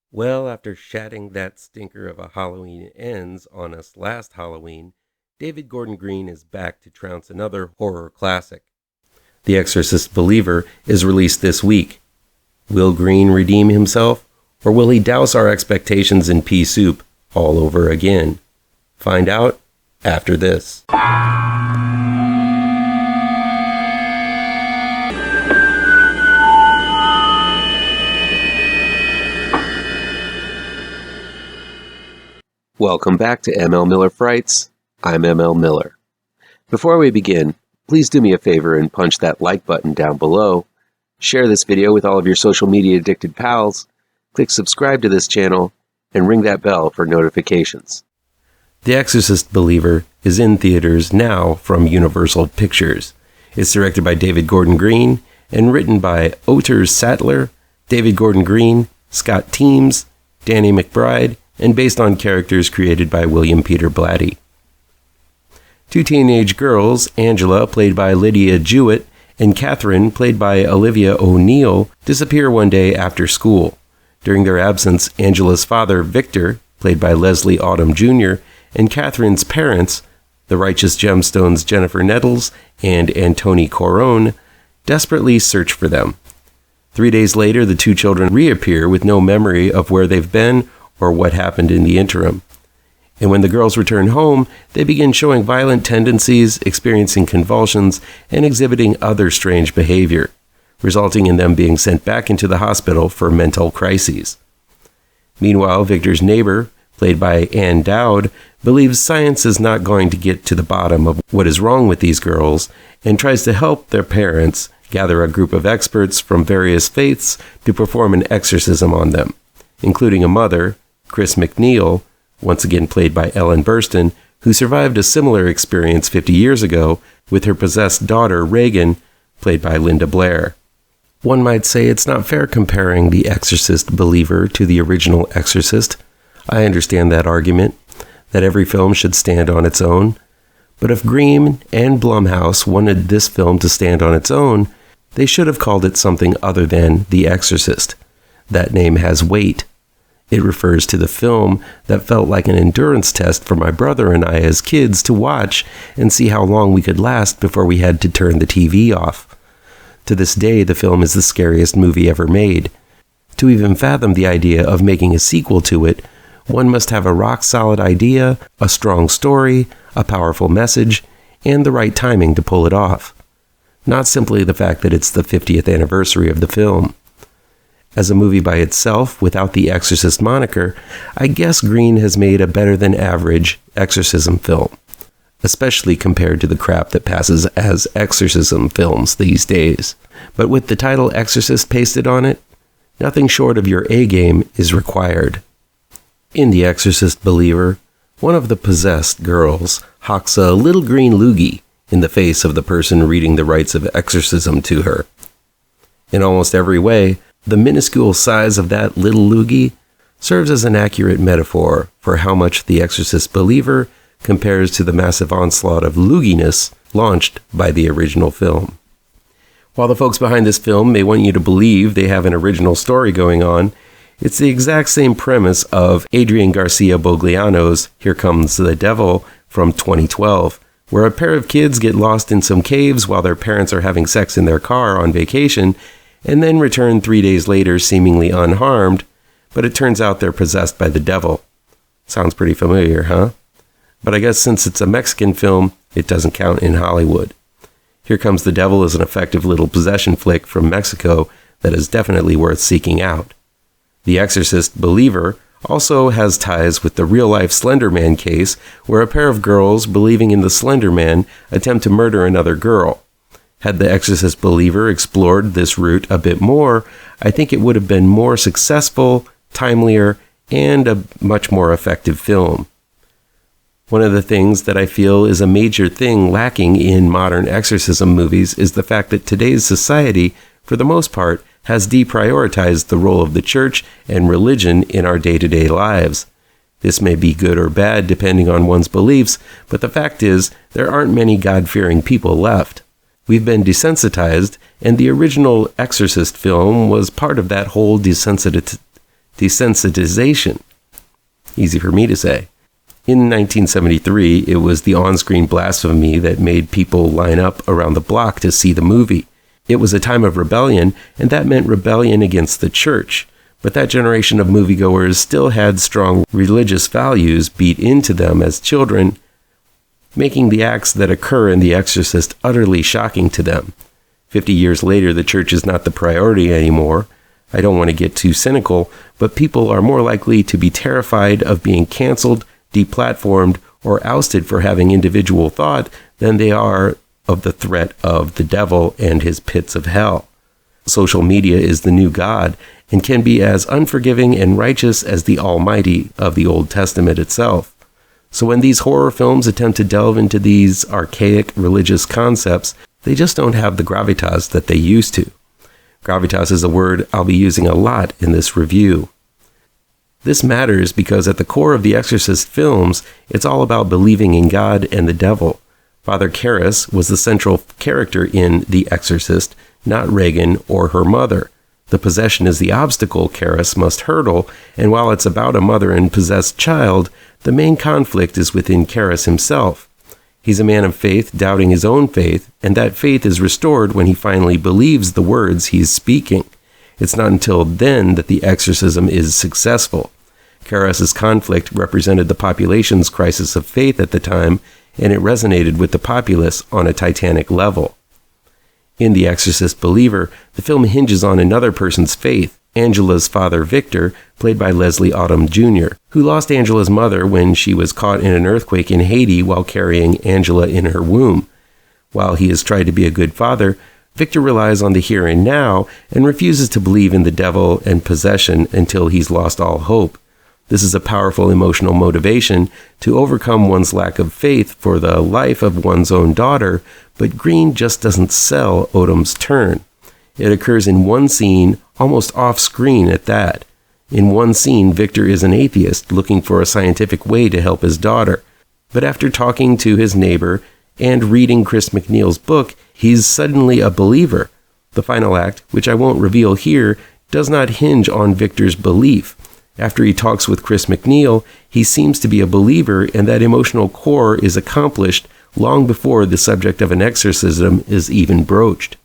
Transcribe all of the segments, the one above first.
Well, after shatting that stinker of a Halloween Ends on us last Halloween, David Gordon Green is back to trounce another horror classic. The Exorcist Believer is released this week. Will Green redeem himself, or will he douse our expectations in pea soup all over again? Find out after this. Welcome back to ML Miller Frights. I'm ML Miller. Before we begin, please do me a favor and punch that like button down below. Share this video with all of your social media addicted pals. Click subscribe to this channel and ring that bell for notifications. The Exorcist Believer is in theaters now from Universal Pictures. It's directed by David Gordon Green and written by Oeter Sattler, David Gordon Green, Scott Teems, Danny McBride, and based on characters created by William Peter Blatty. Two teenage girls, Angela, played by Lydia Jewett, and Catherine, played by Olivia O'Neill, disappear one day after school. During their absence, Angela's father, Victor, played by Leslie Odom Jr., and Catherine's parents, the Righteous Gemstones' Jennifer Nettles and Antoni Corone, desperately search for them. 3 days later, the two children reappear with no memory of where they've been or what happened in the interim. And when the girls return home, they begin showing violent tendencies, experiencing convulsions, and exhibiting other strange behavior, resulting in them being sent back into the hospital for mental crises. Meanwhile, Victor's neighbor, played by Ann Dowd, believes science is not going to get to the bottom of what is wrong with these girls and tries to help their parents gather a group of experts from various faiths to perform an exorcism on them, including a mother, Chris McNeil, once again played by Ellen Burstyn, who survived a similar experience 50 years ago with her possessed daughter, Reagan, played by Linda Blair. One might say it's not fair comparing The Exorcist Believer to the original Exorcist. I understand that argument, that every film should stand on its own. But if Green and Blumhouse wanted this film to stand on its own, they should have called it something other than The Exorcist. That name has weight. It refers to the film that felt like an endurance test for my brother and I as kids to watch and see how long we could last before we had to turn the TV off. To this day, the film is the scariest movie ever made. To even fathom the idea of making a sequel to it, one must have a rock-solid idea, a strong story, a powerful message, and the right timing to pull it off. Not simply the fact that it's the 50th anniversary of the film. As a movie by itself, without the Exorcist moniker, I guess Green has made a better-than-average exorcism film, especially compared to the crap that passes as exorcism films these days. But with the title Exorcist pasted on it, nothing short of your A-game is required. In The Exorcist Believer, one of the possessed girls hawks a little green loogie in the face of the person reading the rites of exorcism to her. In almost every way, the minuscule size of that little loogie serves as an accurate metaphor for how much The Exorcist Believer compares to the massive onslaught of looginess launched by the original film. While the folks behind this film may want you to believe they have an original story going on, it's the exact same premise of Adrian Garcia Bogliano's Here Comes the Devil from 2012, where a pair of kids get lost in some caves while their parents are having sex in their car on vacation, and then return 3 days later seemingly unharmed, but it turns out they're possessed by the devil. Sounds pretty familiar, huh? But I guess since it's a Mexican film, it doesn't count in Hollywood. Here Comes the Devil is an effective little possession flick from Mexico that is definitely worth seeking out. The Exorcist Believer also has ties with the real-life Slender Man case, where a pair of girls believing in the Slender Man attempt to murder another girl. Had The Exorcist Believer explored this route a bit more, I think it would have been more successful, timelier, and a much more effective film. One of the things that I feel is a major thing lacking in modern exorcism movies is the fact that today's society, for the most part, has deprioritized the role of the church and religion in our day-to-day lives. This may be good or bad depending on one's beliefs, but the fact is, there aren't many God-fearing people left. We've been desensitized, and the original Exorcist film was part of that whole desensitization. Easy for me to say. In 1973, it was the on-screen blasphemy that made people line up around the block to see the movie. It was a time of rebellion, and that meant rebellion against the church. But that generation of moviegoers still had strong religious values beat into them as children, making the acts that occur in The Exorcist utterly shocking to them. 50 years later, the church is not the priority anymore. I don't want to get too cynical, but people are more likely to be terrified of being canceled, deplatformed, or ousted for having individual thought than they are of the threat of the devil and his pits of hell. Social media is the new God and can be as unforgiving and righteous as the Almighty of the Old Testament itself. So when these horror films attempt to delve into these archaic religious concepts, they just don't have the gravitas that they used to. Gravitas is a word I'll be using a lot in this review. This matters because at the core of the Exorcist films, it's all about believing in God and the devil. Father Karras was the central character in The Exorcist, not Regan or her mother. The possession is the obstacle Karras must hurdle, and while it's about a mother and possessed child, the main conflict is within Karras himself. He's a man of faith, doubting his own faith, and that faith is restored when he finally believes the words he's speaking. It's not until then that the exorcism is successful. Karras' conflict represented the population's crisis of faith at the time, and it resonated with the populace on a titanic level. In The Exorcist Believer, the film hinges on another person's faith, Angela's father Victor, played by Leslie Odom Jr., who lost Angela's mother when she was caught in an earthquake in Haiti while carrying Angela in her womb. While he has tried to be a good father, Victor relies on the here and now and refuses to believe in the devil and possession until he's lost all hope. This is a powerful emotional motivation to overcome one's lack of faith for the life of one's own daughter, but Green just doesn't sell Odom's turn. It occurs in one scene, almost off-screen at that. In one scene, Victor is an atheist looking for a scientific way to help his daughter. But after talking to his neighbor and reading Chris McNeil's book, he's suddenly a believer. The final act, which I won't reveal here, does not hinge on Victor's belief. After he talks with Chris McNeil, he seems to be a believer, and that emotional core is accomplished long before the subject of an exorcism is even broached.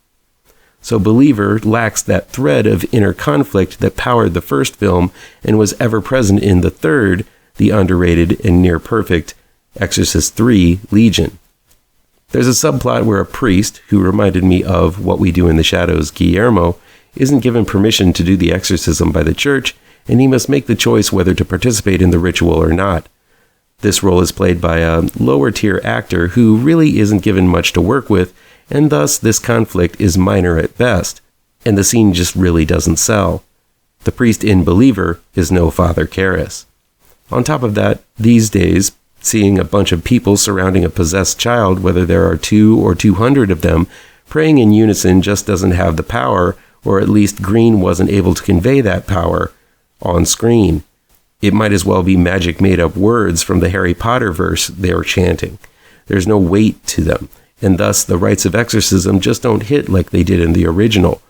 So Believer lacks that thread of inner conflict that powered the first film and was ever present in the third, the underrated and near-perfect Exorcist III: Legion. There's a subplot where a priest, who reminded me of What We Do in the Shadows' Guillermo, isn't given permission to do the exorcism by the church, and he must make the choice whether to participate in the ritual or not. This role is played by a lower-tier actor who really isn't given much to work with, and thus this conflict is minor at best, and the scene just really doesn't sell. The priest in Believer is no Father Karras. On top of that, these days, seeing a bunch of people surrounding a possessed child, whether there are 2 or 200 of them, praying in unison just doesn't have the power, or at least Green wasn't able to convey that power on screen. It might as well be magic made-up words from the Harry Potter verse they're chanting. There's no weight to them, and thus the rites of exorcism just don't hit like they did in the original.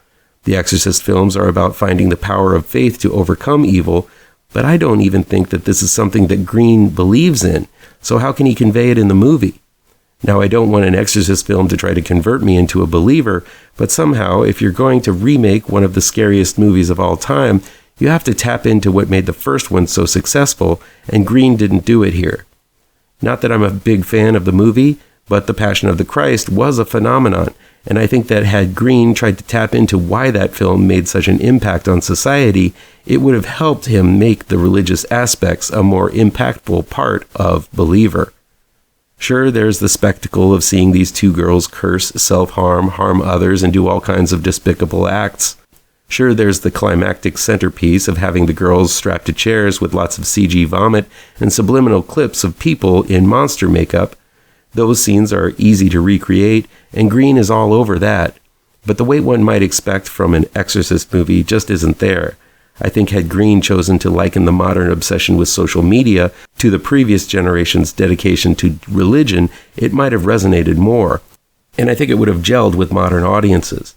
The Exorcist films are about finding the power of faith to overcome evil, but I don't even think that this is something that Green believes in, so how can he convey it in the movie? Now, I don't want an Exorcist film to try to convert me into a believer, but somehow, if you're going to remake one of the scariest movies of all time, you have to tap into what made the first one so successful, and Green didn't do it here. Not that I'm a big fan of the movie, but The Passion of the Christ was a phenomenon, and I think that had Green tried to tap into why that film made such an impact on society, it would have helped him make the religious aspects a more impactful part of Believer. Sure, there's the spectacle of seeing these 2 girls curse, self-harm, harm others, and do all kinds of despicable acts. Sure, there's the climactic centerpiece of having the girls strapped to chairs with lots of CG vomit and subliminal clips of people in monster makeup. Those scenes are easy to recreate, and Green is all over that. But the weight one might expect from an Exorcist movie just isn't there. I think had Green chosen to liken the modern obsession with social media to the previous generation's dedication to religion, it might have resonated more. And I think it would have gelled with modern audiences.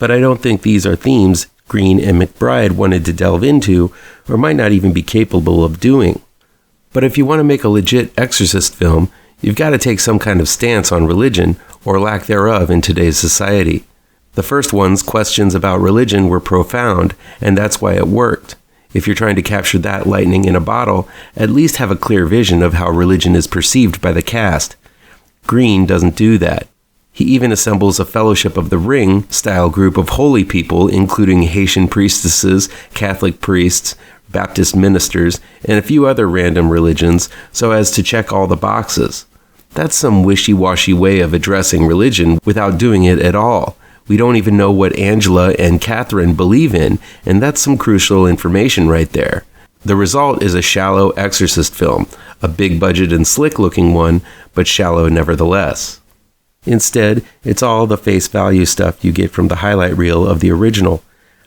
But I don't think these are themes Green and McBride wanted to delve into, or might not even be capable of doing. But if you want to make a legit Exorcist film, you've got to take some kind of stance on religion, or lack thereof, in today's society. The first one's questions about religion were profound, and that's why it worked. If you're trying to capture that lightning in a bottle, at least have a clear vision of how religion is perceived by the cast. Green doesn't do that. He even assembles a Fellowship of the Ring-style group of holy people, including Haitian priestesses, Catholic priests, Baptist ministers, and a few other random religions, so as to check all the boxes. That's some wishy-washy way of addressing religion without doing it at all. We don't even know what Angela and Catherine believe in, and that's some crucial information right there. The result is a shallow Exorcist film, a big budget and slick looking one, but shallow nevertheless. Instead, it's all the face value stuff you get from the highlight reel of the original.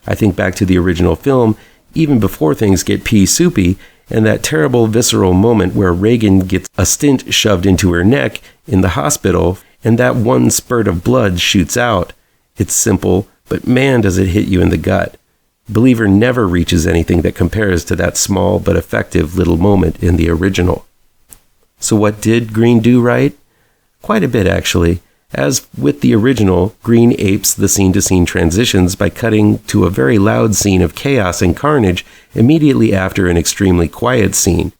I think back to the original film, even before things get pea-soupy, and that terrible visceral moment where Regan gets a stint shoved into her neck in the hospital, and that one spurt of blood shoots out. It's simple, but man does it hit you in the gut. Believer never reaches anything that compares to that small but effective little moment in the original. So what did Green do right? Quite a bit, actually. As with the original, Green apes the scene-to-scene transitions by cutting to a very loud scene of chaos and carnage immediately after an extremely quiet scene.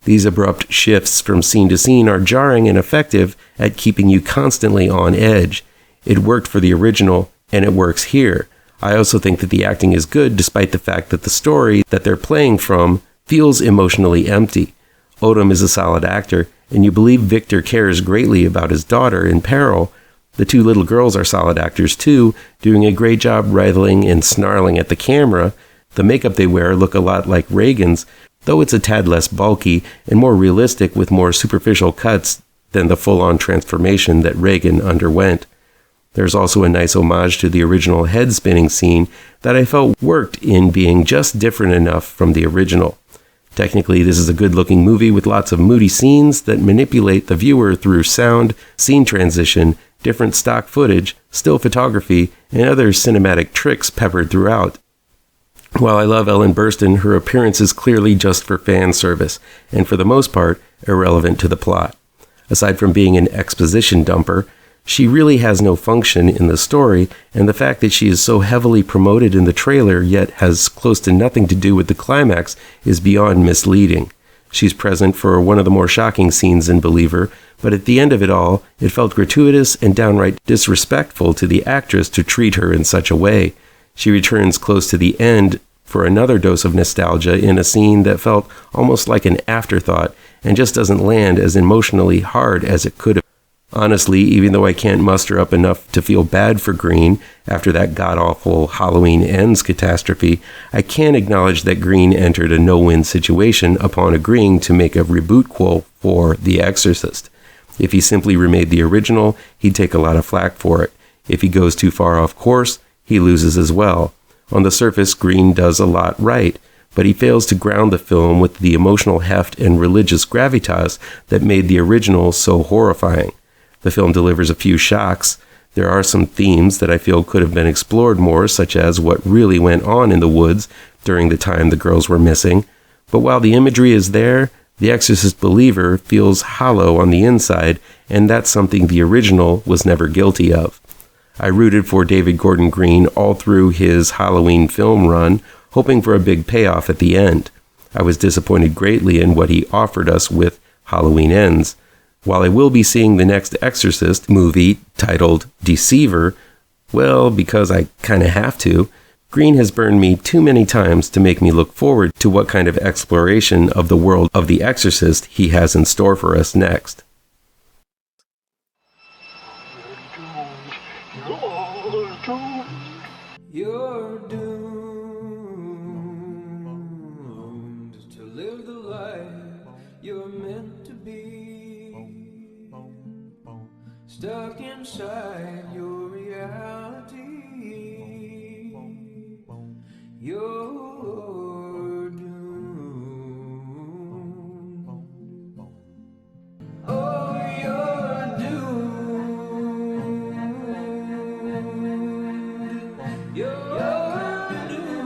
These abrupt shifts from scene to scene are jarring and effective at keeping you constantly on edge. It worked for the original, and it works here. I also think that the acting is good despite the fact that the story that they're playing from feels emotionally empty. Odom is a solid actor, and you believe Victor cares greatly about his daughter in peril. The two little girls are solid actors too, doing a great job writhing and snarling at the camera. The makeup they wear look a lot like Reagan's, though it's a tad less bulky and more realistic with more superficial cuts than the full-on transformation that Reagan underwent. There's also a nice homage to the original head-spinning scene that I felt worked in being just different enough from the original. Technically, this is a good-looking movie with lots of moody scenes that manipulate the viewer through sound, scene transition, different stock footage, still photography, and other cinematic tricks peppered throughout. While I love Ellen Burstyn, her appearance is clearly just for fan service, and for the most part, irrelevant to the plot. Aside from being an exposition dumper, she really has no function in the story, and the fact that she is so heavily promoted in the trailer yet has close to nothing to do with the climax is beyond misleading. She's present for one of the more shocking scenes in Believer, but at the end of it all, it felt gratuitous and downright disrespectful to the actress to treat her in such a way. She returns close to the end for another dose of nostalgia in a scene that felt almost like an afterthought and just doesn't land as emotionally hard as it could have. Honestly, even though I can't muster up enough to feel bad for Green after that god-awful Halloween Ends catastrophe, I can acknowledge that Green entered a no-win situation upon agreeing to make a rebootquel for The Exorcist. If he simply remade the original, he'd take a lot of flack for it. If he goes too far off course, he loses as well. On the surface, Green does a lot right, but he fails to ground the film with the emotional heft and religious gravitas that made the original so horrifying. The film delivers a few shocks. There are some themes that I feel could have been explored more, such as what really went on in the woods during the time the girls were missing. But while the imagery is there, The Exorcist Believer feels hollow on the inside, and that's something the original was never guilty of. I rooted for David Gordon Green all through his Halloween film run, hoping for a big payoff at the end. I was disappointed greatly in what he offered us with Halloween Ends. While I will be seeing the next Exorcist movie titled Deceiver, well, because I kind of have to, Green has burned me too many times to make me look forward to what kind of exploration of the world of The Exorcist he has in store for us next. You're doomed to live the life you're meant to be. Stuck inside your reality, you're doomed. Oh, you're doomed. You're doomed.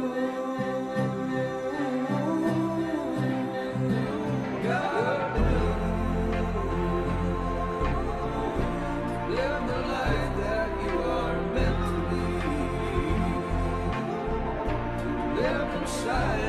side.